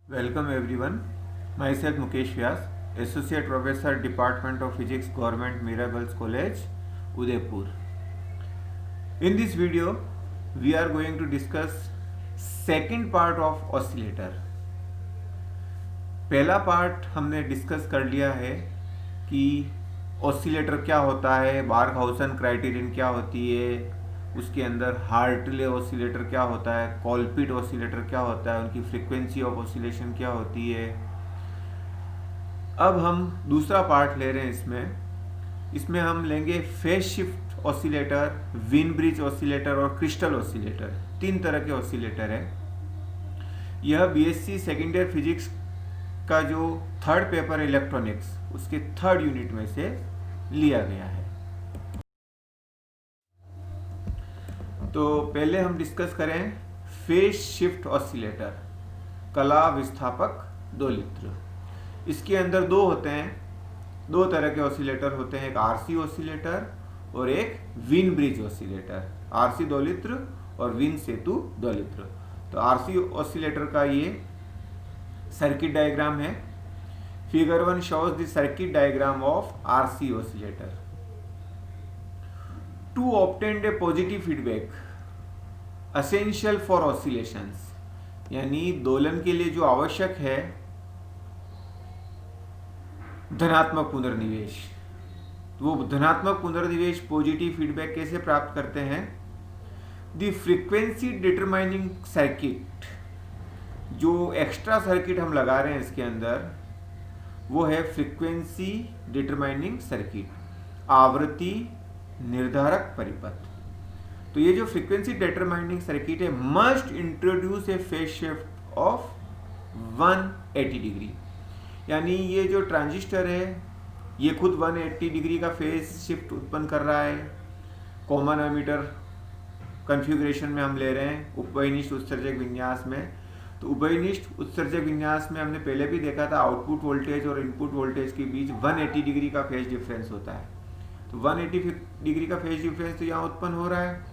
Welcome everyone. Myself Mukesh Vyas, Associate Professor, Department of Physics, Government Mirabels College, Udaipur. In this video, we are going to discuss second part of oscillator. पहला part हमने discuss कर लिया है कि oscillator क्या होता है, बार्कहाउसन criterion क्या होती है, उसके अंदर हार्टले ऑसिलेटर क्या होता है, कॉलपिट ऑसिलेटर क्या होता है, उनकी फ्रीक्वेंसी ऑफ ऑसिलेशन क्या होती है। अब हम दूसरा पार्ट ले रहे हैं इसमें हम लेंगे phase shift oscillator, win bridge oscillator और क्रिस्टल ऑसिलेटर। 3 तरह के ऑसिलेटर है। यह बीएससी सेकेंड ईयर फिजिक्स का जो थर्ड पेपर इलेक्ट्रॉनिक्स उसके थर्ड यूनिट में से लिया गया है। तो पहले हम डिस्कस करें फेज शिफ्ट ऑसिलेटर, कला विस्थापक दोलित्र। इसके अंदर दो तरह के ऑसिलेटर होते हैं, एक आरसी ऑसिलेटर और एक विन ब्रिज ऑसिलेटर। आरसी दोलित्र और विन सेतु दोलित्र। तो आरसी ऑसिलेटर का ये सर्किट डायग्राम है। Figure 1 shows the circuit diagram of RC oscillator. To obtain a positive feedback essential for oscillations, यानी दोलन के लिए जो आवश्यक है धनात्मक पुनर्निवेश, वो धनात्मक पुनर्निवेश पॉजिटिव फीडबैक कैसे प्राप्त करते हैं? द फ्रीक्वेंसी डिटरमाइनिंग सर्किट, जो एक्स्ट्रा सर्किट हम लगा रहे हैं इसके अंदर, वो है फ्रीक्वेंसी डिटरमाइनिंग सर्किट, आवृत्ति निर्धारक परिपथ। तो ये जो फ्रीक्वेंसी डिटरमाइनिंग सर्किट है must introduce A phase shift of 180 degree. यानी ये जो ट्रांजिस्टर है ये खुद 180 डिग्री का फेज शिफ्ट उत्पन्न कर रहा है। कॉमन एमीटर कॉन्फ़िगरेशन में हम ले रहे हैं उभयनिष्ठ उत्सर्जक विन्यास में। तो उभयनिष्ठ उत्सर्जक विन्यास में हमने पहले भी देखा था आउटपुट वोल्टेज और इनपुट वोल्टेज के बीच 180 डिग्री का फेज डिफरेंस होता है। तो 180 डिग्री का फेज डिफरेंस तो यहाँ उत्पन्न हो रहा है।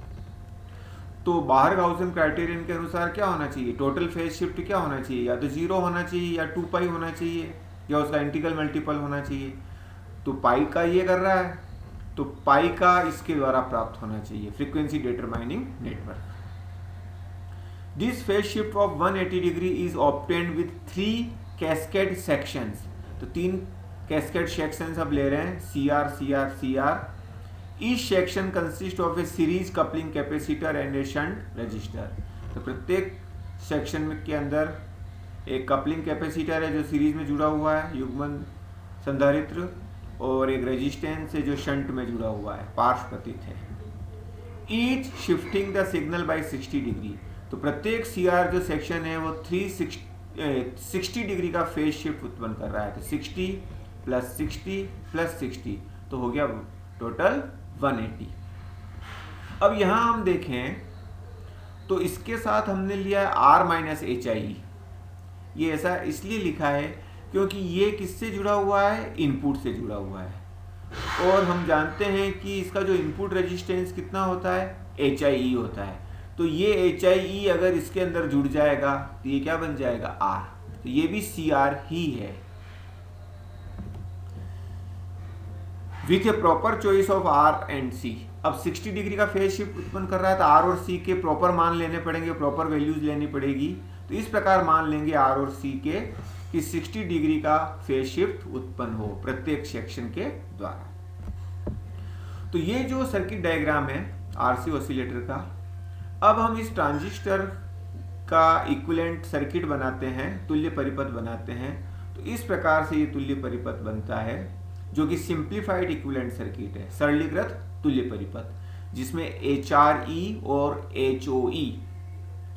तो बार्कहाउसन क्राइटेरियन के अनुसार क्या होना चाहिए? टोटल फेज शिफ्ट क्या होना चाहिए? या तो 0 होना चाहिए या 2 पाई होना चाहिए या उसका इंटीग्रल मल्टीपल होना चाहिए। तो पाई का ये कर रहा है, तो पाई का इसके द्वारा प्राप्त होना चाहिए, frequency determining network. This phase shift of 180 degree is obtained with 3 cascade sections. तो 3 cascade sections अब ले रहे हैं, CR, CR, CR. Each section consists of a series coupling capacitor and a shunt resistor. तो प्रत्येक सेक्शन के अंदर एक कपलिंग कैपेसिटर है जो सीरीज में जुड़ा हुआ है, युग्मन संधारित्र, और एक रेजिस्टेंस है जो शंट में जुड़ा हुआ है, पार्श्वपतित है। Each shifting the signal by 60 degree. तो प्रत्येक सीआर जो सेक्शन है वो 360 डिग्री का फेज शिफ्ट उत्पन्न कर रहा है। तो 60 + 60 + 60 तो हो गया टोटल 180। अब यहाँ हम देखें तो इसके साथ हमने लिया है R-HIE। ये ऐसा इसलिए लिखा है क्योंकि ये किससे जुड़ा हुआ है? इनपुट से जुड़ा हुआ है। और हम जानते हैं कि इसका जो इनपुट रेजिस्टेंस कितना होता है? HIE होता है। तो ये HIE अगर इसके अंदर जुड़ जाएगा तो ये क्या बन जाएगा? R। तो ये भी CR ही है। With A proper choice of R and C। अब 60 डिग्री का फेज शिफ्ट उत्पन्न कर रहा है तो R और C के प्रॉपर मान लेने पड़ेंगे, प्रॉपर वैल्यूज लेनी पड़ेगी। तो इस प्रकार मान लेंगे R और C के कि 60 डिग्री का फेज शिफ्ट उत्पन्न हो प्रत्येक सेक्शन के द्वारा। तो ये जो सर्किट डायग्राम है RC ऑसिलेटर का, अब हम इस ट्रांजिस्टर का इक्विवेलेंट सर्किट बनाते हैं, तुल्य परिपथ बनाते हैं। तो इस प्रकार से ये तुल्य परिपथ बनता है जो कि सिंप्लीफाइड इक्विवेलेंट सर्किट है, सरलीकृत तुल्य परिपथ, जिसमें HRE और HOE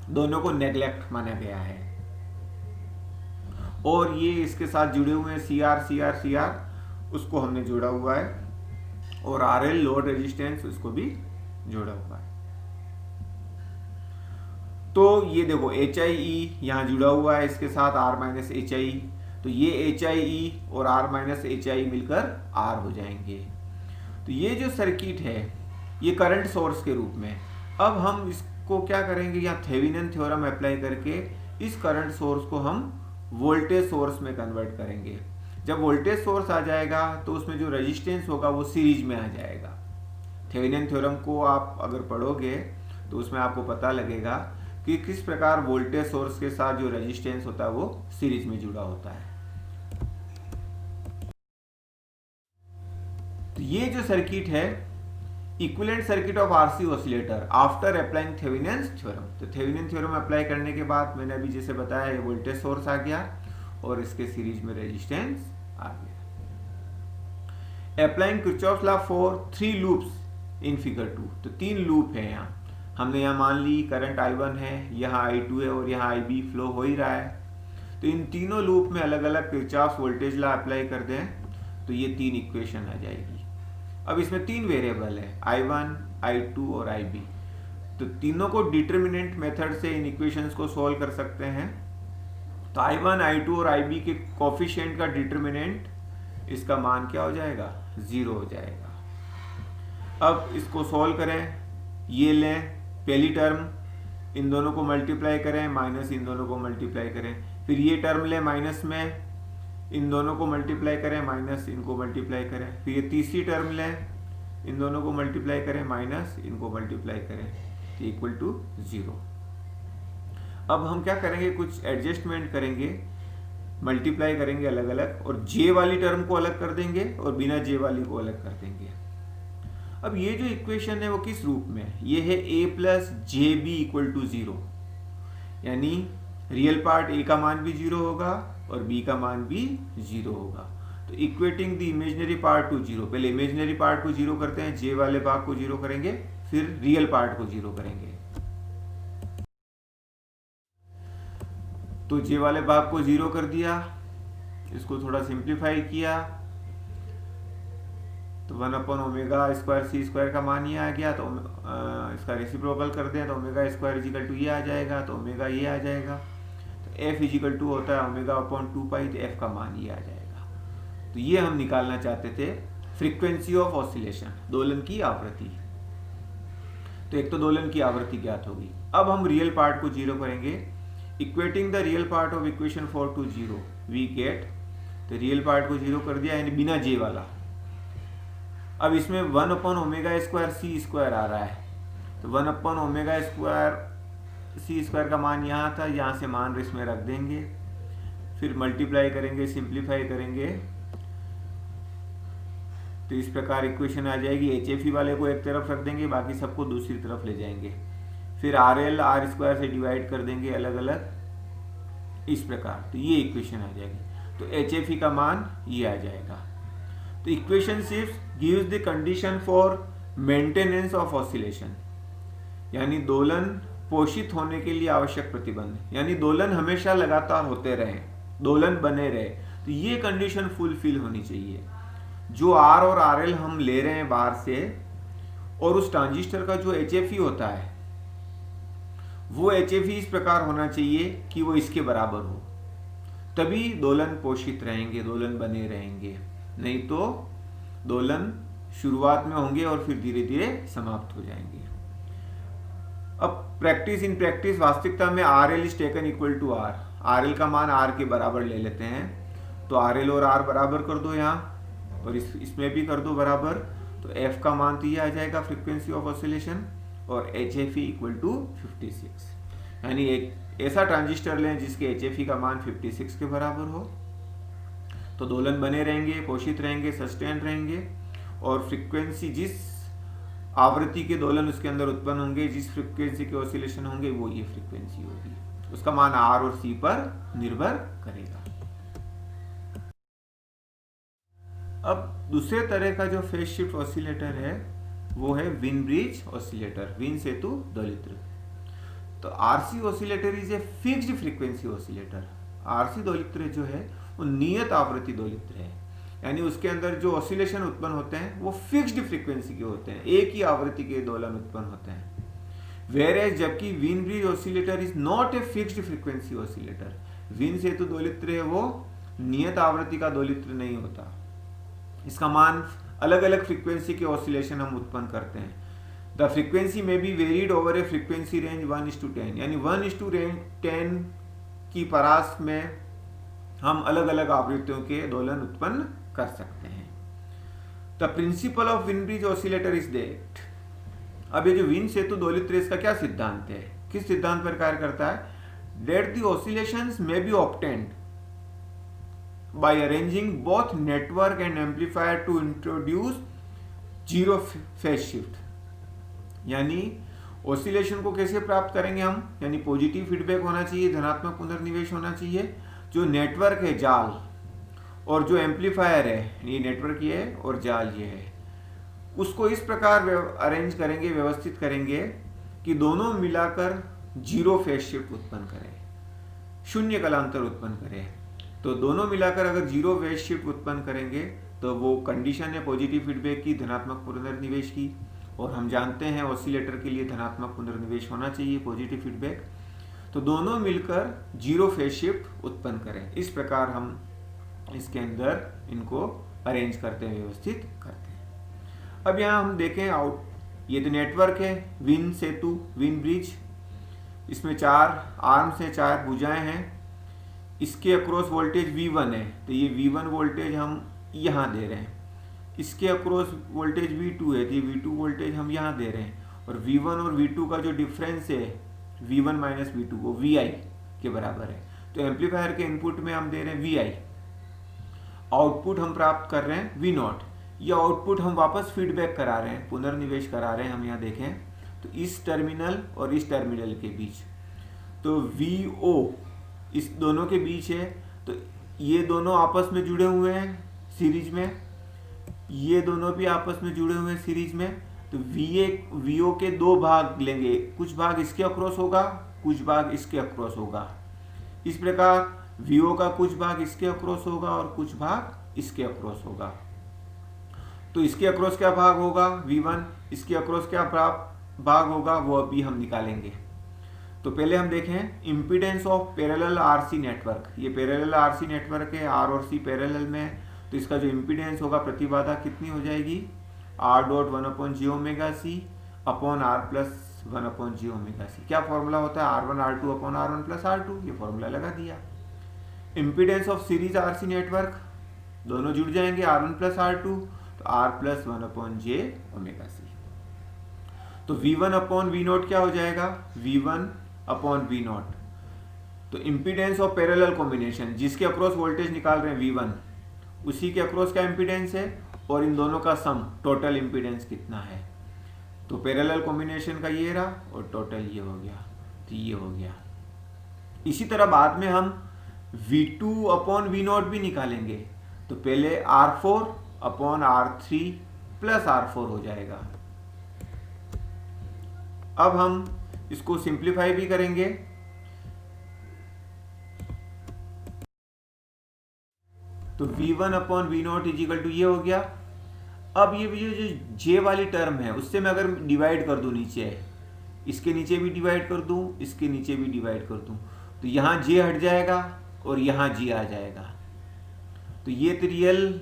दोनों को नेग्लेक्ट माना गया है। और ये इसके साथ जुड़े हुए हैं CR, CR, CR, उसको हमने जोड़ा हुआ है, और RL लोड रेजिस्टेंस उसको भी जोड़ा हुआ है। तो ये देखो HIE यहाँ जुड़ा हुआ है इसके साथ R-HIE। तो ये HIE और R-HIE मिलकर R हो जाएंगे। तो ये जो सर्किट है ये करंट सोर्स के रूप में। अब हम इसको क्या करेंगे? यहाँ थेवेनिन थ्योरम अप्लाई करके इस करंट सोर्स को हम वोल्टेज सोर्स में कन्वर्ट करेंगे। जब वोल्टेज सोर्स आ जाएगा तो उसमें जो रेजिस्टेंस होगा वो सीरीज में आ जाएगा। थेवेनिन थ्योरम को आप अगर पढ़ोगे तो उसमें आपको पता लगेगा कि किस प्रकार वोल्टेज सोर्स के साथ जो रेजिस्टेंस होता है वो सीरीज में जुड़ा होता है। तो ये जो सर्किट है equivalent circuit of RC oscillator after applying Thevenin theorem. तो थेवेनिन थ्योरम अप्लाई करने के बाद मैंने अभी जैसे बताया ये वोल्टेज सोर्स आ गया और इसके सीरीज में रेजिस्टेंस आ गया। Applying Kirchhoff's law for 3 loops in figure 2। तो 3 लूप है यहाँ। हमने यहाँ मान ली करंट I1 है, यहाँ I2 है और यहाँ IB फ्लो हो ही रहा है। तो इन तीनों लूप में अलग अलग किरचॉफ्स वोल्टेज लॉ अप्लाई कर दें तो ये 3 इक्वेशन आ जाएगी। अब इसमें 3 वेरिएबल है I1, I2 और IB। तो तीनों को डिटर्मिनेंट मेथड से इन इक्वेशंस को सॉल्व कर सकते हैं। तो I1, I2 और IB के कोफिशिएंट का डिटर्मिनेंट इसका मान क्या हो जाएगा? 0 हो जाएगा। अब इसको सॉल्व करें, ये लें पहली टर्म, इन दोनों को मल्टीप्लाई करें, माइनस इन दोनों को मल्टीप्लाई करें, फिर ये टर्म लें माइनस में, इन दोनों को मल्टीप्लाई करें, माइनस इनको मल्टीप्लाई करें, फिर ये तीसरी टर्म लें, इन दोनों को मल्टीप्लाई करें, माइनस इनको मल्टीप्लाई करें, इक्वल टू 0। अब हम क्या करेंगे, कुछ एडजस्टमेंट करेंगे, मल्टीप्लाई करेंगे अलग अलग और जे वाली टर्म को अलग कर देंगे और बिना जे वाली को अलग कर देंगे। अब ये जो इक्वेशन है वो किस रूप में है? ये है a plus j b equal to 0, यानी रियल पार्ट a का मान भी 0 होगा और b का मान भी 0 होगा। तो equating the imaginary part two 0, पहले इमेजिनरी पार्ट को 0 करते हैं, जे वाले भाग को 0 करेंगे, फिर रियल पार्ट को 0 करेंगे। तो जे वाले भाग को 0 कर दिया, इसको थोड़ा सिंप्लीफाई किया तो 1 ओमेगा स्क्वायर सी स्क्वायर का मान ये आ गया। तो इसका रेसिप्रोकल कर दें तो ओमेगा स्क्वायर इजिकल टू ये आ जाएगा, तो ओमेगा ये आ जाएगा। तो एफ इजिकल टू होता है ओमेगा अपॉन 2 पाई, तो एफ का मान ये आ जाएगा। तो ये हम निकालना चाहते थे फ्रीक्वेंसी ऑफ ऑसिलेशन, दोलन की आवृत्ति। तो एक तो दोलन की आवृत्ति ज्ञात होगी। अब हम रियल पार्ट को 0 करेंगे, equating the real part of equation 4 to 0 we get. तो रियल पार्ट को 0 कर दिया, यानी बिना जे वाला। अब इसमें 1 अपॉन ओमेगा स्क्वायर सी स्क्वायर आ रहा है, तो 1 अपॉन ओमेगा स्क्वायर सी स्क्वायर का मान यहाँ था, यहाँ से मान इसमें रख देंगे, फिर मल्टीप्लाई करेंगे, सिंप्लीफाई करेंगे, तो इस प्रकार इक्वेशन आ जाएगी। HFE वाले को एक तरफ रख देंगे, बाकी सबको दूसरी तरफ ले जाएंगे, फिर RL आर स्क्वायर से डिवाइड कर देंगे अलग अलग, इस प्रकार। तो ये इक्वेशन आ जाएगी। तो HFE का मान ये आ जाएगा। तो इक्वेशन सिर्फ gives the condition for maintenance of oscillation, यानी दोलन पोषित होने के लिए आवश्यक प्रतिबंध, यानी दोलन हमेशा लगातार होते रहे, दोलन बने रहे। तो ये कंडीशन फुलफिल होनी चाहिए। जो R और RL हम ले रहे हैं बाहर से, और उस ट्रांजिस्टर का जो HFE होता है वो HFE इस प्रकार होना चाहिए कि वो इसके बराबर हो, तभी दोलन पोषित रहेंगे, दोलन बने रहेंगे। नहीं तो दोलन शुरुआत में होंगे और फिर धीरे धीरे समाप्त हो जाएंगे। अब प्रैक्टिस इन प्रैक्टिस, वास्तविकता में RL is taken equal to R, RL का मान R के बराबर ले लेते हैं। तो RL और R बराबर कर दो यहाँ, और इसमें भी कर दो बराबर। तो F का मान तो ये आ जाएगा फ्रीक्वेंसी ऑफ ऑसिलेशन, और HFE इक्वल टू 56, यानी एक ऐसा ट्रांजिस्टर लें जिसके HFE का मान 56 के बराबर हो, तो दोलन बने रहेंगे, पोषित रहेंगे, सस्टेन रहेंगे, और फ्रीक्वेंसी जिस आवृत्ति के दोलन उसके अंदर उत्पन्न होंगे, जिस फ्रीक्वेंसी के ऑसिलेशन होंगे, वो ये फ्रीक्वेंसी होगी। उसका मान R और C पर निर्भर करेगा। अब दूसरे तरह का जो फेज शिफ्ट ऑसिलेटर है वो है विन ब्रिज ऑसिलेटर, विन सेतु दोलित्र। तो RC oscillator is a fixed frequency oscillator. RC दोलित्र जो है वो नियत आवृत्ति दोलित्र है, यानी उसके अंदर जो ऑसिलेशन उत्पन्न होते हैं वो फिक्स्ड फ्रीक्वेंसी के होते हैं, एक ही आवृत्ति के दोलन उत्पन्न होते हैं। वेयरएज जबकि Wien bridge oscillator is not a fixed frequency oscillator, Wien सेतु दोलित्र है वो नियत आवृत्ति का दोलित्र नहीं होता, इसका मान अलग अलग फ्रीक्वेंसी के ऑसिलेशन हम उत्पन्न करते हैं। द फ्रीक्वेंसी में बी वेरीड ओवर ए फ्रीक्वेंसी रेंज 1:10, यानी 1:10 की परास में हम अलग अलग आवृत्तियों के दोलन उत्पन्न कर सकते हैं। The principle of win bridge oscillator is that, अब ये जो विन सेतु दोलित रेस का क्या सिद्धांत है, किस सिद्धांत पर कार्य करता है? That the oscillations may be obtained by arranging both network and amplifier to introduce zero phase shift. यानी ऑसिलेशन को कैसे प्राप्त करेंगे हम, यानी पॉजिटिव फीडबैक होना चाहिए, धनात्मक पुनर्निवेश होना चाहिए, जो नेटवर्क है जाल और जो एम्पलीफायर है, ये नेटवर्क ये है और जाल ये है, उसको इस प्रकार अरेंज करेंगे, व्यवस्थित करेंगे कि दोनों मिलाकर जीरो फेज शिफ्ट उत्पन्न करें, शून्य कलांतर उत्पन्न करें। तो दोनों मिलाकर अगर जीरो फेज शिफ्ट उत्पन्न करेंगे तो वो कंडीशन है पॉजिटिव फीडबैक की, धनात्मक पुनर्निवेश की, और हम जानते हैं ऑसिलेटर के लिए धनात्मक पुनर्निवेश होना चाहिए, पॉजिटिव फीडबैक। तो दोनों मिलकर जीरो फेज शिफ्ट उत्पन्न करें। इस प्रकार हम इसके अंदर इनको अरेंज करते हैं, व्यवस्थित करते हैं। अब यहाँ हम देखें आउट, ये तो नेटवर्क है, विन सेतु, विन ब्रिज, इसमें 4 आर्म्स हैं, 4 भुजाएं हैं, इसके अक्रॉस वोल्टेज V1 है, तो ये V1 वोल्टेज हम यहाँ दे रहे हैं, इसके अक्रॉस वोल्टेज V2 है, तो ये V2 वोल्टेज हम यहाँ दे रहे हैं, और V1 और V2 का जो डिफरेंस है V1 माइनस V2 वो VI के बराबर है। तो एम्पलीफायर के इनपुट में हम दे रहे हैं VI, आउटपुट हम प्राप्त कर रहे हैं V0, ये आउटपुट हम वापस फीडबैक करा रहे हैं, पुनर्निवेश करा रहे हैं। हम यहाँ देखें तो इस टर्मिनल और इस टर्मिनल के बीच, तो VO इस दोनों के बीच है, तो ये दोनों आपस में जुड़े हुए हैं सीरीज में, ये दोनों भी आपस में जुड़े हुए हैं सीरीज में। तो VO के 2 भाग लेंगे, कुछ भाग इसके अक्रॉस होगा, कुछ भाग इसके अक्रॉस होगा। इस प्रकार VO का कुछ भाग इसके अक्रॉस होगा और कुछ भाग इसके अक्रॉस होगा। तो इसके अक्रॉस क्या भाग होगा V1, इसके अक्रॉस क्या भाग होगा वो अभी हम निकालेंगे। तो पहले हम देखें impedance of parallel RC network, ये पैरेलल RC नेटवर्क है, R और C पैरेलल में है, तो इसका जो इम्पीडेंस होगा, प्रतिबाधा कितनी हो जाएगी, R dot 1/j⍵C upon R plus 1/j⍵C। क्या फॉर्मूला होता है, R1 R2 upon R1 plus R2, ये फॉर्मूला लगा दिया। Impedance of series RC network, दोनों जुड़ जाएंगे R1 प्लस R2, तो R प्लस 1/j⍵C। तो V1 अपॉन V0 क्या हो जाएगा, V1 अपॉन V0। तो इम्पीडेंस ऑफ पैरेलल कॉम्बिनेशन, जिसके अक्रॉस वोल्टेज निकाल रहे हैं V1, उसी के अक्रॉस क्या इम्पीडेंस है, और इन दोनों का सम टोटल इम्पीडेंस कितना है। तो पैरेलल कॉम्बिनेशन का ये रहा और टोटल ये हो गया, तो ये हो गया। इसी तरह बाद में हम V2 अपॉन V0 भी निकालेंगे, तो पहले R4 upon R3 plus R4 हो जाएगा। अब हम इसको सिंप्लीफाई भी करेंगे, तो V1 upon V0 is equal to ये हो गया। अब ये जो J वाली टर्म है उससे मैं अगर डिवाइड कर दूं, नीचे इसके नीचे भी डिवाइड कर दूं, इसके नीचे भी डिवाइड कर दूं, तो यहाँ J हट जाएगा और यहाँ G आ जाएगा, तो ये तो रियल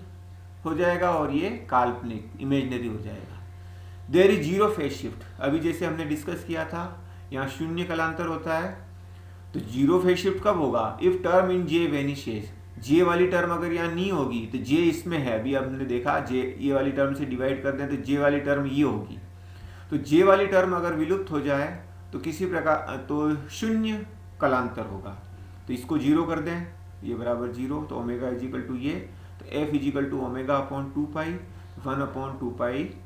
हो जाएगा और ये काल्पनिक इमेजिनरी हो जाएगा। There is zero phase shift, अभी जैसे हमने डिस्कस किया था यहाँ शून्य कलांतर होता है, तो जीरो फेज शिफ्ट कब होगा, if term in J vanishes, J वाली टर्म अगर यहाँ नहीं होगी तो J इसमें है, अभी हमने देखा J ये वाली टर्म से डिवाइड कर दें तो J वाली टर्म ये होगी, तो J वाली टर्म अगर विलुप्त हो जाए तो किसी प्रकार तो शून्य कलांतर होगा, तो इसको जीरो कर दें, ये बराबर जीरो, तो ओमेगा इजिकल टू ये, तो F is equal to omega upon 2π 1/2π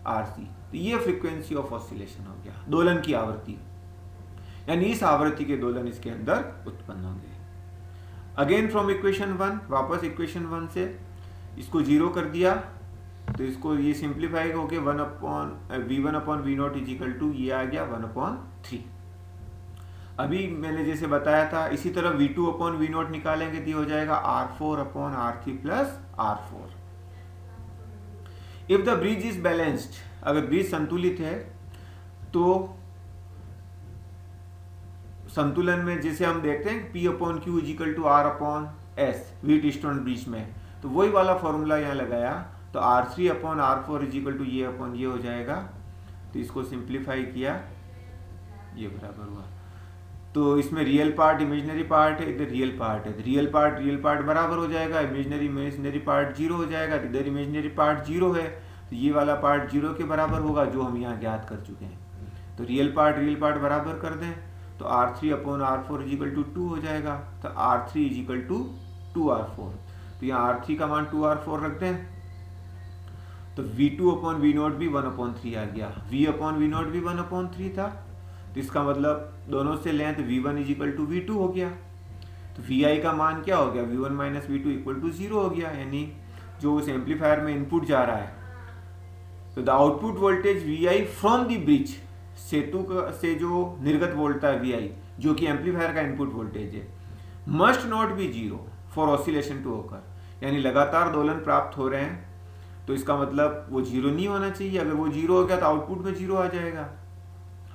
RC। तो ये फ्रीक्वेंसी ऑफ ऑसिलेशन हो गया, दोलन की आवृत्ति, यानी इस आवृत्ति के दोलन इसके अंदर उत्पन्न होंगे। अगेन फ्रॉम इक्वेशन 1, वापस इक्वेशन 1 से इसको जीरो कर दिया, तो इसको ये सिंप्लीफाई होके V1 upon V0 is equal to ये आ गया 1/3। अभी मैंने जैसे बताया था इसी तरह V2 अपॉन V0 निकालेंगे तो हो जाएगा R4 upon R3 plus R4। If the bridge is balanced, अगर ब्रिज संतुलित है तो संतुलन में जैसे हम देखते हैं P upon Q is equal to R upon S Wheatstone bridge में, तो वही वाला फॉर्मूला यहाँ लगाया, तो R3 upon R4 is equal to ये अपॉन ये हो जाएगा, तो इसको सिंप्लीफाई किया, ये बराबर हुआ। तो इसमें रियल पार्ट इमेजिनरी पार्ट है, इधर रियल पार्ट है, रियल पार्ट बराबर हो जाएगा, इमेजिनरी पार्ट जीरो हो जाएगा, इधर इमेजिनरी पार्ट जीरो है, तो ये वाला पार्ट जीरो के बराबर होगा जो हम यहाँ ज्ञात कर चुके हैं। तो रियल पार्ट बराबर कर दें तो R3/R4 इजिकल टू 2 हो जाएगा, तो R3 इजिकल टू 2R4, तो यहाँ R3 का मान 2R4 रख दें, तो V2/V0 भी 1/3 आ गया, V/V0 भी 1/3 था, तो इसका मतलब दोनों से लें तो V1 इजिकल टू V2 हो गया, तो Vi का मान क्या हो गया, V1 minus V2 equal to 0 हो गया, यानी जो उस एम्पलीफायर में इनपुट जा रहा है, तो the output voltage Vi from the bridge, सेतु से जो निर्गत वोल्टा है Vi, जो कि एम्पलीफायर का इनपुट वोल्टेज है, must not be zero for oscillation to occur, यानी लगातार दोलन प्राप्त हो रहे हैं, तो इसका मतलब वो जीरो नहीं होना चाहिए। अगर वो जीरो हो गया तो आउटपुट में जीरो आ जाएगा,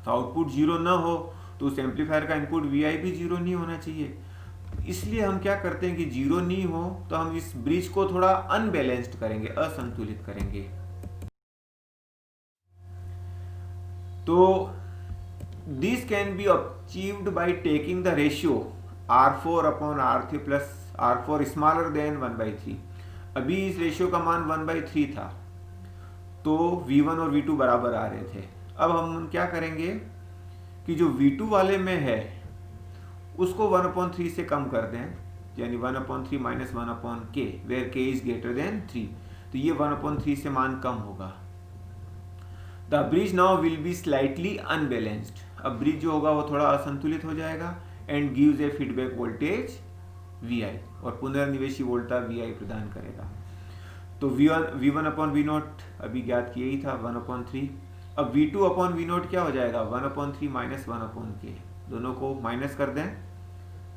तो आउटपुट जीरो ना हो तो उस एम्पलीफायर का इनपुट Vi भी जीरो नहीं होना चाहिए। इसलिए हम क्या करते हैं कि जीरो नहीं हो तो हम इस ब्रिज को थोड़ा अनबैलेंस्ड करेंगे, असंतुलित करेंगे। तो this can be achieved by taking the ratio R4/R3 plus R4 smaller than 1/3। अभी इस रेशियो का मान 1/3 था, तो V1 और V2 बराबर आ रहे थे। अब हम क्या करेंगे कि जो V2 वाले में है उसको 1/3 से कम कर दें, यानी 1/3 minus 1/k, where k is greater than 3, तो ये 1/3 से मान कम होगा। The bridge now will be slightly unbalanced, अब ब्रिज जो होगा वो थोड़ा असंतुलित हो जाएगा, and gives a feedback voltage Vi, और पुनर्निवेशी वोल्टा Vi प्रदान करेगा। तो V1/V0 अभी ज्ञात किया ही था 1/3, अब V2/V0 क्या हो जाएगा, 1/3 माइनस 1/k, दोनों को माइनस कर दें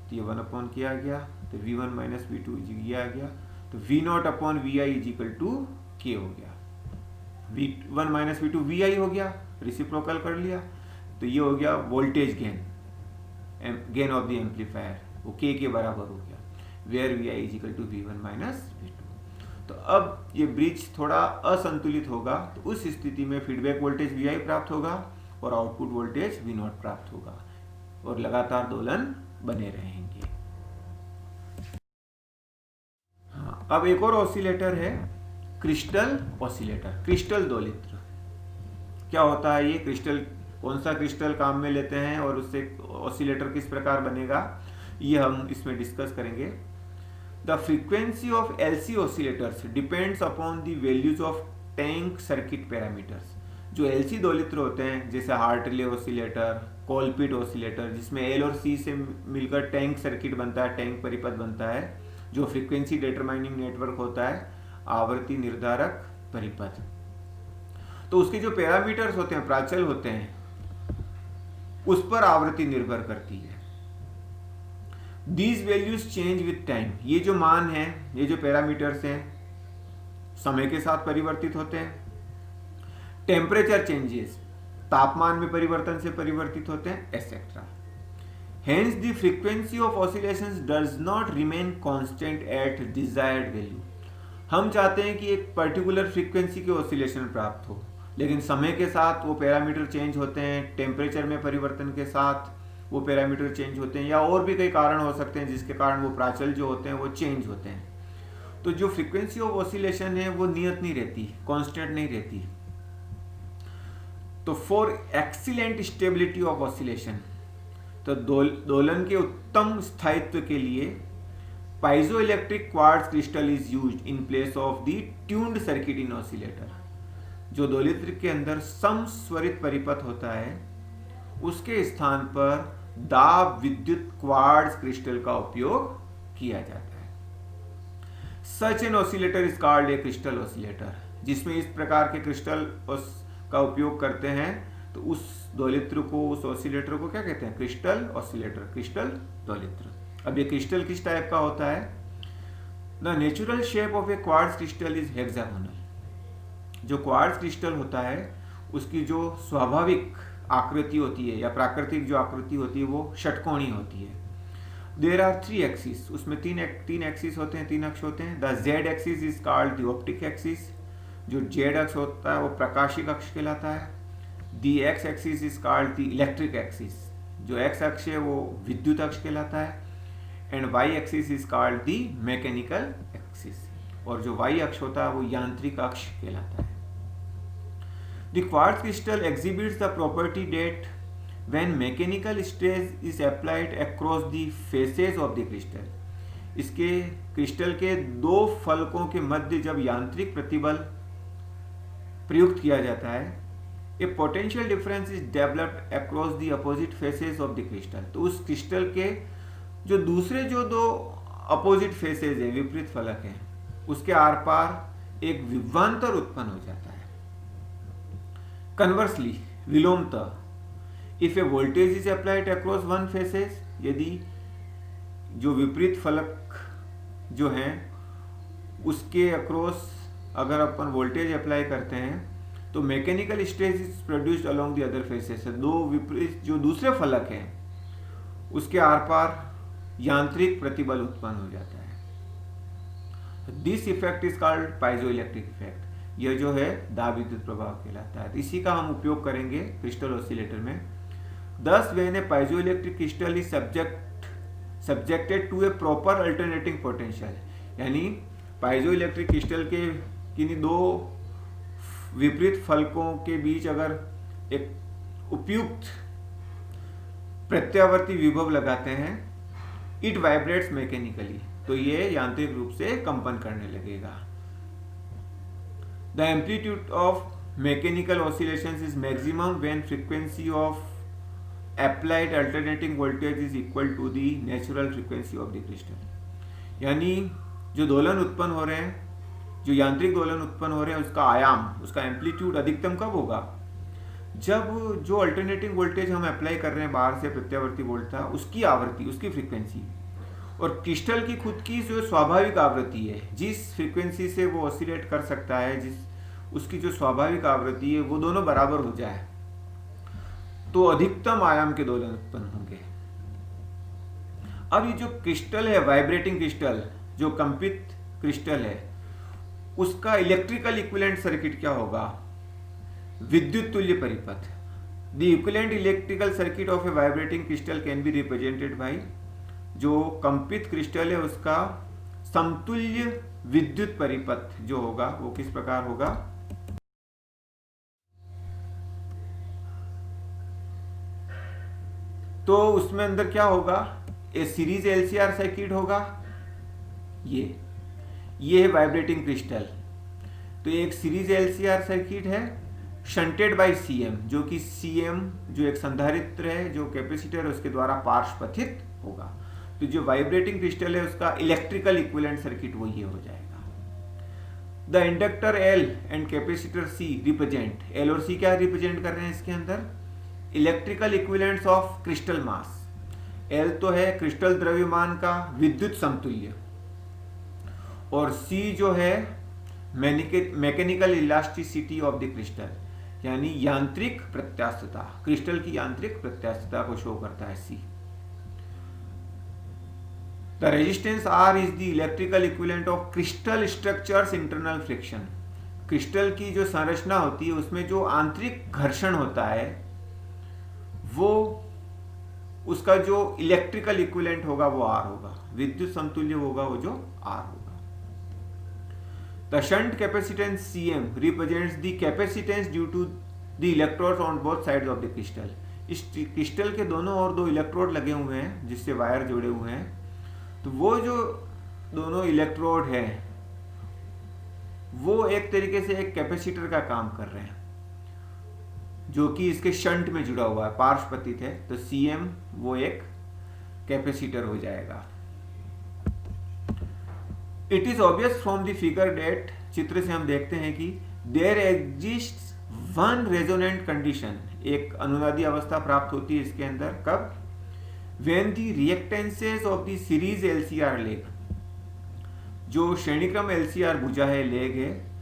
तो ये 1/k आ गया, तो V1 माइनस V2 ये आ गया, तो V0/Vi इजिकल टू k हो गया, V1 माइनस V2 Vi हो गया, रिसिप्रोकल कर लिया, तो ये हो गया voltage gain of the amplifier, वो k के बराबर हो गया, where Vi is equal to V1 minus V2। तो अब ये ब्रिज थोड़ा असंतुलित होगा, तो उस स्थिति में फीडबैक वोल्टेज Vi प्राप्त होगा और आउटपुट वोल्टेज V0 प्राप्त होगा, और लगातार दोलन बने रहेंगे। हाँ, अब एक और ऑसिलेटर है क्रिस्टल ऑसिलेटर, क्रिस्टल दोलित्र। क्या होता है ये क्रिस्टल, कौन सा क्रिस्टल काम में लेते हैं और उससे ऑसिलेटर किस प्रकार बनेगा, ये हम इसमें डिस्कस करेंगे। The frequency of LC oscillators depends upon the values of tank circuit parameters. जो LC दोलित्र होते हैं, जैसे हार्ट रिले ऑसिलेटर, कोलपिट ऑसिलेटर, जिसमें L और C से मिलकर टैंक सर्किट बनता है, टैंक परिपथ बनता है, जो फ्रीक्वेंसी डिटरमाइनिंग नेटवर्क होता है, आवर्ती निर्धारक परिपथ, तो उसके जो पैरामीटर्स होते हैं, प्राचल होते हैं, उस पर आवृत्ति निर्भर करती है। These values change with time, ये जो मान है, ये जो पैरामीटर्स हैं, समय के साथ परिवर्तित होते हैं। टेम्परेचर चेंजेस, तापमान में परिवर्तन से परिवर्तित होते हैं, etcetera. Hence the frequency of oscillations does not remain constant eight desired value. हम चाहते हैं कि एक पर्टिकुलर फ्रीक्वेंसी के ऑसिलेशन प्राप्त हो, लेकिन समय के साथ वो पैरामीटर चेंज होते हैं, टेम्परेचर में परिवर्तन के साथ वो पैरामीटर चेंज होते हैं, या और भी कई कारण हो सकते हैं जिसके कारण वो प्राचल जो होते हैं वो चेंज होते हैं। तो जो फ्रीक्वेंसी ऑफ ऑसिलेशन है वो नियत नहीं रहती, कांस्टेंट नहीं रहती। तो for excellent stability of oscillation, तो दोलन के उत्तम स्थायित्व के लिए piezoelectric quartz crystal is used in place of the tuned circuit in oscillator. जो दोलित्र के अंदर समस्वरित परिपथ होता है, उसके स्थान पर दाब विद्युत क्वार्ट्ज क्रिस्टल का उपयोग किया जाता है। Such an oscillator is called a crystal oscillator. जिसमें इस प्रकार के क्रिस्टल का उपयोग करते हैं, तो उस दोलित्र को, उस ऑसिलेटर को क्या कहते हैं, क्रिस्टल ऑसिलेटर, क्रिस्टल दोलित्र। अब ये क्रिस्टल किस टाइप का होता है, the natural shape of A quartz crystal is hexagonal. जो क्वार्ट्ज क्रिस्टल होता है उसकी जो स्वाभाविक आकृति होती है या प्राकृतिक जो आकृति होती है वो षटकोणी होती है। देयर आर 3 एक्सिस, उसमें तीन एक्सिस होते हैं, 3 अक्ष होते हैं। The Z axis is called the optic axis. जो जेड अक्ष होता है वो प्रकाशिक अक्ष कहलाता है। The X axis is called the electric axis. जो एक्स अक्ष है वो विद्युत अक्ष कहलाता है, and Y axis is called the mechanical axis, और जो वाई अक्ष होता है वो यांत्रिक अक्ष कहलाता है। The quartz crystal exhibits the property that when mechanical stress is applied across the faces of the crystal. इसके क्रिस्टल के दो फलकों के मध्य जब यांत्रिक प्रतिबल प्रयुक्त किया जाता है, a potential difference is developed across the opposite faces of the crystal. तो उस क्रिस्टल के जो दूसरे जो दो अपोजिट फेसेस है, विपरीत फलक हैं, उसके आर पार एक विभवांतर उत्पन्न हो जाता है। कन्वर्सली, विलोमतः, if a voltage is applied across one faces, यदि जो विपरीत फलक जो हैं उसके अक्रॉस अगर अपन वोल्टेज अप्लाई करते हैं तो mechanical stress is produced along the other faces. दो विपरीत जो दूसरे फलक हैं उसके आर पार यांत्रिक प्रतिबल उत्पन्न हो जाता है। This effect is called piezo electric effect. यह जो है दाब विद्युत प्रभाव कहलाता है। इसी का हम उपयोग करेंगे क्रिस्टल ऑसिलेटर में। Thus, when a piezoelectric crystal is subjected to a proper alternating potential, यानी पाइजोइलेक्ट्रिक क्रिस्टल के किन्हीं दो विपरीत फलकों के बीच अगर एक उपयुक्त प्रत्यावर्ती विभव लगाते हैं, इट वाइब्रेट्स मैकेनिकली, तो ये यांत्रिक रूप से कंपन करने लगेगा। The amplitude of mechanical oscillations is maximum when frequency of applied alternating voltage is equal to the natural frequency of the crystal। यानी जो दोलन उत्पन्न हो रहे हैं, जो यांत्रिक दोलन उत्पन्न हो रहे हैं, उसका आयाम, उसका एम्पलीट्यूड अधिकतम कब होगा? जब जो अल्टरनेटिंग वोल्टेज हम अप्लाई कर रहे हैं बाहर से प्रत्यावर्ती वोल्ट था, उसकी आवृत्ति, उसकी फ्रीक्वेंसी, और क्रिस्टल की खुद की जो स्वाभाविक आवृत्ति है, जिस फ्रीक्वेंसी से वो ऑसिलेट कर सकता है, जिस उसकी जो स्वाभाविक आवृत्ति है, वो दोनों बराबर हो जाए तो अधिकतम आयाम के दोलन उत्पन्न होंगे। अब ये जो क्रिस्टल है, वाइब्रेटिंग क्रिस्टल, जो कंपित क्रिस्टल है, उसका इलेक्ट्रिकल इक्विवेलेंट सर्किट क्या होगा? विद्युत तुल्य परिपथ। The equivalent electrical circuit of A vibrating crystal can be represented by, जो कंपित क्रिस्टल है उसका समतुल्य विद्युत परिपथ जो होगा वो किस प्रकार होगा? तो उसमें अंदर क्या होगा? ए सीरीज एलसीआर सर्किट होगा। ये है वाइब्रेटिंग क्रिस्टल। तो एक सीरीज एलसीआर सर्किट है शंटेड बाय सीएम, जो कि सीएम जो एक संधारित्र है, जो कैपेसिटर है, उसके द्वारा पार्श्वपथित होगा। तो जो वाइब्रेटिंग क्रिस्टल है उसका इलेक्ट्रिकल इक्विवेलेंट सर्किट वो ये हो जाएगा। The inductor L and capacitor C represent, L और सी क्या रिप्रेजेंट कर रहे हैं इसके अंदर? Electrical equivalents of crystal mass. L तो है क्रिस्टल द्रव्यमान का विद्युत समतुल्य, और सी जो है mechanical elasticity of the crystal, यानी यांत्रिक प्रत्यास्थता, क्रिस्टल की यांत्रिक प्रत्यास्थता को शो करता है C. The resistance R is the electrical equivalent of crystal structures internal friction. Crystal की जो संरचना होती है उसमें जो आंतरिक घर्षण होता है, वो उसका जो इलेक्ट्रिकल इक्विवेलेंट होगा वो आर होगा, विद्युत समतुल्य होगा वो जो आर होगा। The shunt capacitance CM represents the capacitance due to the electrodes on both sides of the crystal. इस क्रिस्टल के दोनों ओर दो इलेक्ट्रोड लगे हुए हैं जिससे वायर जुड़े हुए हैं, तो वो जो दोनों इलेक्ट्रोड हैं वो एक तरीके से एक कैपेसिटर का काम कर रहे हैं, जो कि इसके शंट में जुड़ा हुआ है, पार्श्वपथित है। तो सीएम वो एक कैपेसिटर हो जाएगा। It is obvious from the figure that, चित्र से हम देखते हैं कि there exist one resonant condition, एक अनुनादी अवस्था प्राप्त होती है इसके अंदर। कब? When the reactances of the series LCR leg, जो श्रेणीक्रम एलसीआर भुजा है, लेग है,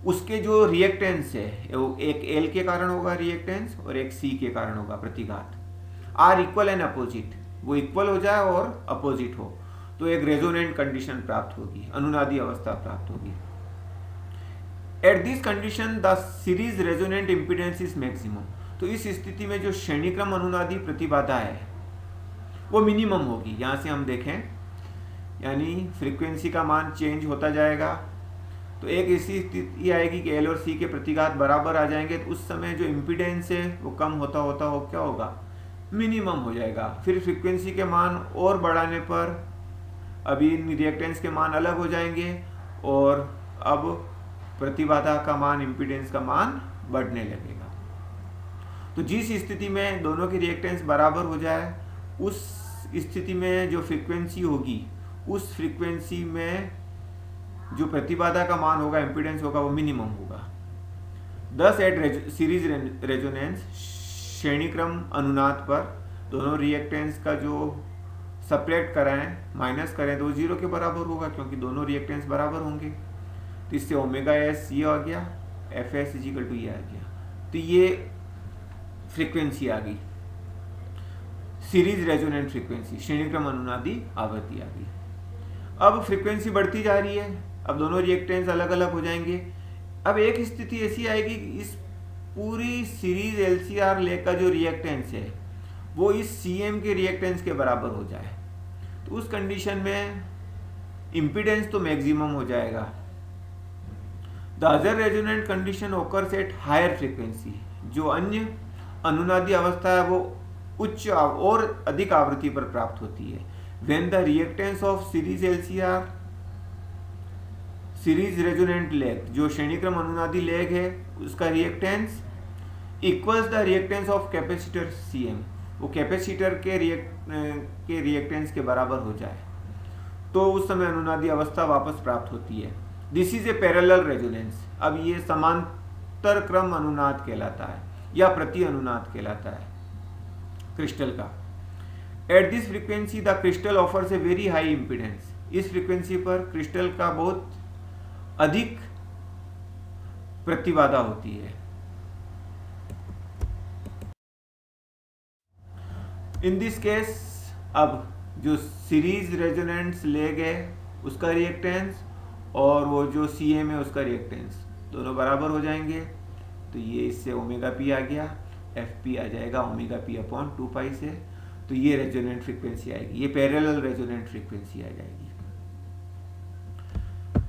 उसके जो रिएक्टेंस है, एक एल के कारण होगा रिएक्टेंस और एक सी के कारण होगा प्रतिघात, आर इक्वल एंड अपोजिट, वो इक्वल हो जाए और अपोजिट हो, तो एक रेजोनेंट कंडीशन प्राप्त होगी, अनुनादी अवस्था प्राप्त होगी। At this condition the series resonant impedance is maximum. तो इस स्थिति में जो श्रेणीक्रम अनुनादी प्रतिबाधा है वो मिनिमम होगी। यहाँ से हम देखें, यानी फ्रीक्वेंसी का मान चेंज होता जाएगा, तो एक ऐसी स्थिति आएगी कि एल और सी के प्रतिघात बराबर आ जाएंगे, तो उस समय जो इम्पीडेंस है वो कम होता होता हो क्या होगा, मिनिमम हो जाएगा। फिर फ्रीक्वेंसी के मान और बढ़ाने पर अभी इन रिएक्टेंस के मान अलग हो जाएंगे और अब प्रतिबाधा का मान, इम्पीडेंस का मान बढ़ने लगेगा। तो जिस स्थिति में दोनों की रिएक्टेंस बराबर हो जाए, उस स्थिति में जो फ्रीक्वेंसी होगी, उस फ्रीक्वेंसी में जो प्रतिबाधा का मान होगा, इम्पीडेंस होगा, वो मिनिमम होगा। दस एट सीरीज रेजोनेंस, श्रेणीक्रम अनुनाद पर दोनों रिएक्टेंस का जो सब्ट्रैक्ट कराएं, माइनस करें, तो 0 के बराबर होगा, क्योंकि दोनों रिएक्टेंस बराबर होंगे। तो इससे ओमेगा एस ये आ गया, एफ एस इजिकल टू ये आ गया। तो ये फ्रीक्वेंसी आ गई, सीरीज रेजोनेंट फ्रीक्वेंसी, श्रेणीक्रम अनुनादी आवृत्ति आ गई। अब फ्रीक्वेंसी बढ़ती जा रही है, अब दोनों रिएक्टेंस अलग अलग हो जाएंगे। अब एक स्थिति ऐसी आएगी कि इस पूरी सीरीज एलसीआर लेग का जो रिएक्टेंस है वो इस सीएम के रिएक्टेंस के बराबर हो जाए, तो उस कंडीशन में इम्पीडेंस तो मैक्सिमम हो जाएगा। The other resonant condition occurs at higher frequency, जो अन्य अनुनादी अवस्था है वो उच्च और अधिक आवृत्ति पर प्राप्त होती है। When the reactance of series LCR, series resonant leg, जो श्रेणीक्रम अनुनादी लेग है, उसका reactance equals the reactance of capacitor CM, वो कैपेसिटर के रिएक्टेंस के बराबर हो जाए, तो उस समय अनुनादी अवस्था वापस प्राप्त होती है। This is a parallel resonance. अब ये समांतर क्रम अनुनाद कहलाता है या प्रति अनुनाद कहलाता है क्रिस्टल का। At this frequency the crystal offers a very high impedance. इस फ्रीक्वेंसी पर क्रिस्टल का बहुत अधिक प्रतिबाधा होती है। इन दिस केस अब जो सीरीज रेजोनेंस लेग है उसका रिएक्टेंस और वो जो सीएम है उसका रिएक्टेंस दोनों बराबर हो जाएंगे, तो ये इससे ओमेगा पी आ गया, एफ पी आ जाएगा ओमेगा पी अपॉन 2 पाई से, तो ये रेजोनेंट फ्रीक्वेंसी आएगी, ये पैरेलल रेजोनेंट फ्रीक्वेंसी आ जाएगी।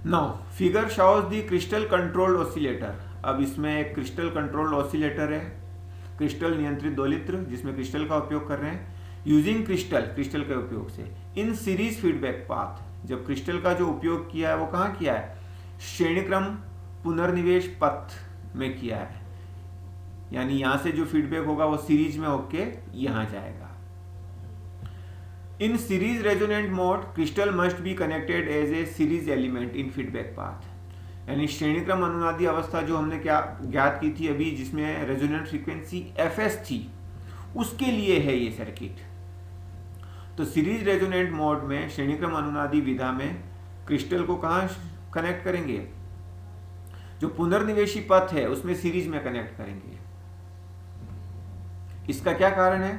Now figure shows the crystal controlled oscillator. अब इसमें एक क्रिस्टल कंट्रोल्ड ऑसिलेटर है, क्रिस्टल नियंत्रित दोलित्र, जिसमें क्रिस्टल का उपयोग कर रहे हैं, यूजिंग क्रिस्टल के उपयोग से इन सीरीज फीडबैक पाथ। जब क्रिस्टल का जो उपयोग किया है वो कहाँ किया है, श्रेणीक्रम पुनर्निवेश पथ में किया है, यानी यहां से जो फीडबैक होगा वो सीरीज में होके यहां जाएगा। In series resonant mode crystal must be connected as a series element in feedback path, यानी श्रेणीक्रम अनुनादी अवस्था जो हमने क्या ज्ञात की थी अभी, जिसमें रेजोनेंट फ्रीक्वेंसी एफएस थी, उसके लिए है ये सर्किट। तो सीरीज रेजोनेंट मोड में श्रेणीक्रम अनुनादी विधा में क्रिस्टल को कहाँ कनेक्ट करेंगे, जो पुनर्निवेशी पथ है उसमें सीरीज में कनेक्ट करेंगे। इसका क्या कारण है,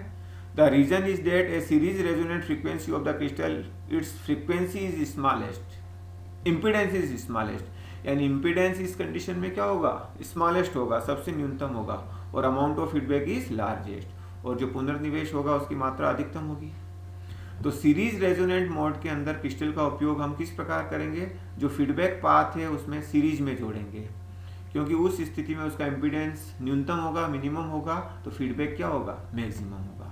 the reason is that a series resonant frequency of the crystal, it's frequency is smallest, impedance is smallest, यानी इम्पीडेंस इस कंडीशन में क्या होगा, स्मॉलेस्ट होगा, सबसे न्यूनतम होगा, और amount of feedback is largest, और जो पुनर्निवेश होगा उसकी मात्रा अधिकतम होगी। तो सीरीज रेजोनेंट मोड के अंदर क्रिस्टल का उपयोग हम किस प्रकार करेंगे, जो फीडबैक पाथ है उसमें सीरीज में जोड़ेंगे, क्योंकि उस स्थिति में उसका इम्पीडेंस न्यूनतम होगा, मिनिमम होगा, तो फीडबैक क्या होगा, मैक्सिमम होगा।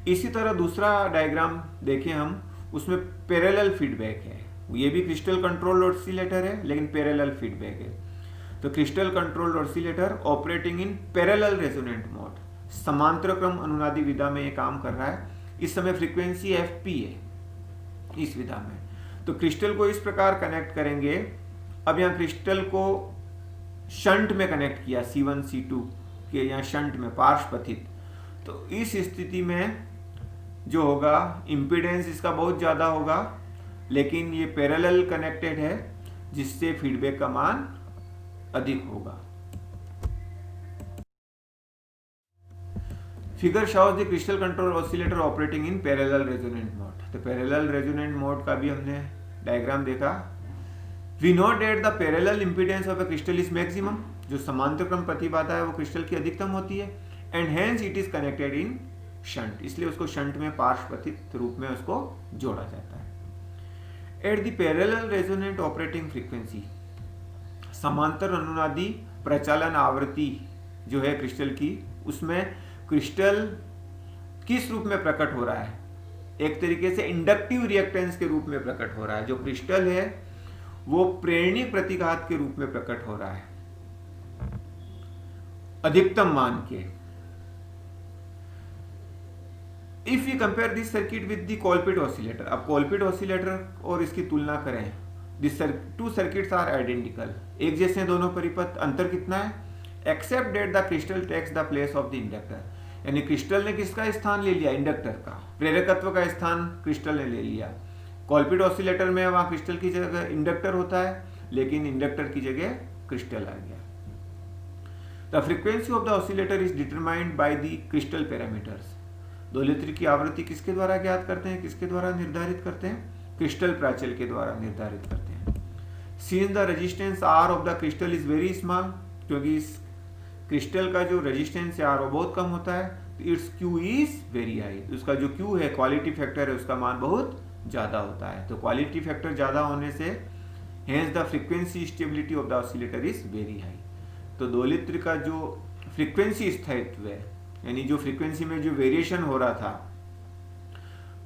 इसी तरह दूसरा डायग्राम देखें हम, उसमें पैरेलल फीडबैक है, ये भी क्रिस्टल कंट्रोल्ड ऑसिलेटर है लेकिन पैरेलल फीडबैक है। तो crystal controlled oscillator operating in parallel resonant mode, समांतर क्रम अनुनादी विधा में ये काम कर रहा है। इस समय फ्रीक्वेंसी एफ पी है इस विधा में, तो क्रिस्टल को इस प्रकार कनेक्ट करेंगे। अब यहाँ क्रिस्टल को शंट में कनेक्ट किया, C1 C2 के यहाँ शंट में पार्श्वपथित, तो इस स्थिति में जो होगा इम्पीडेंस इसका बहुत ज़्यादा होगा, लेकिन ये पैरेलल कनेक्टेड है जिससे फीडबैक का मान अधिक होगा। Figure shows the crystal control oscillator operating in parallel resonant mode. तो पैरेलल रेजोनेंट मोड का भी हमने डायग्राम देखा। We know that the parallel impedance of a crystal is maximum, जो समांतर क्रम प्रतिबाधा है वो क्रिस्टल की अधिकतम होती है, and hence it is connected in shunt, इसलिए उसको शंट में पार्श्वपतित रूप में उसको जोड़ा जाता है। At the parallel resonant operating frequency, समांतर अनुनादी प्रचालन आवृत्ति जो है क्रिस्टल की, उसमें क्रिस्टल किस रूप में प्रकट हो रहा है? एक तरीके से इंडक्टिव रिएक्टेंस के रूप में प्रकट हो रहा है। जो क्रिस्टल है वो प्रेरणी प्रतिघात के रूप में प्रकट हो रहा है अधिकतम मान के। If you compare this circuit with the Colpitt oscillator, अब कोलपिट ऑसिलेटर और इसकी तुलना करें, this two circuits are identical, एक जैसे दोनों परिपथ, अंतर कितना है? Except that the crystal takes the place of the inductor, यानी क्रिस्टल ने किसका स्थान ले लिया? इंडक्टर का, प्रेरकत्व का स्थान क्रिस्टल ने ले लिया। कोलपिट ऑसिलेटर में वहां क्रिस्टल की जगह इंडक्टर होता है, लेकिन इंडक्टर की जगह क्रिस्टल आ गया। The frequency of the oscillator is determined by the crystal parameters, दोलित्र की आवृत्ति किसके द्वारा ज्ञात करते हैं, किसके द्वारा निर्धारित करते हैं? क्रिस्टल प्राचल के द्वारा निर्धारित करते हैं। Since the resistance are of the crystal is very small, क्योंकि इस क्रिस्टल का जो रेजिस्टेंस है आर वो बहुत कम होता है, it's Q is very high, उसका जो क्यू है, क्वालिटी फैक्टर है, उसका मान बहुत ज्यादा होता है। तो क्वालिटी फैक्टर ज्यादा होने से hence the frequency stability of the oscillator is very high. तो दोलित्र का जो फ्रीक्वेंसी स्थायित्व है, यानी जो फ्रीक्वेंसी में जो वेरिएशन हो रहा था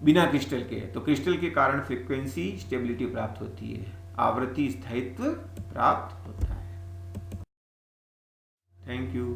बिना क्रिस्टल के, तो क्रिस्टल के कारण फ्रीक्वेंसी स्टेबिलिटी प्राप्त होती है, आवृत्ति स्थायित्व प्राप्त होता है। Thank you.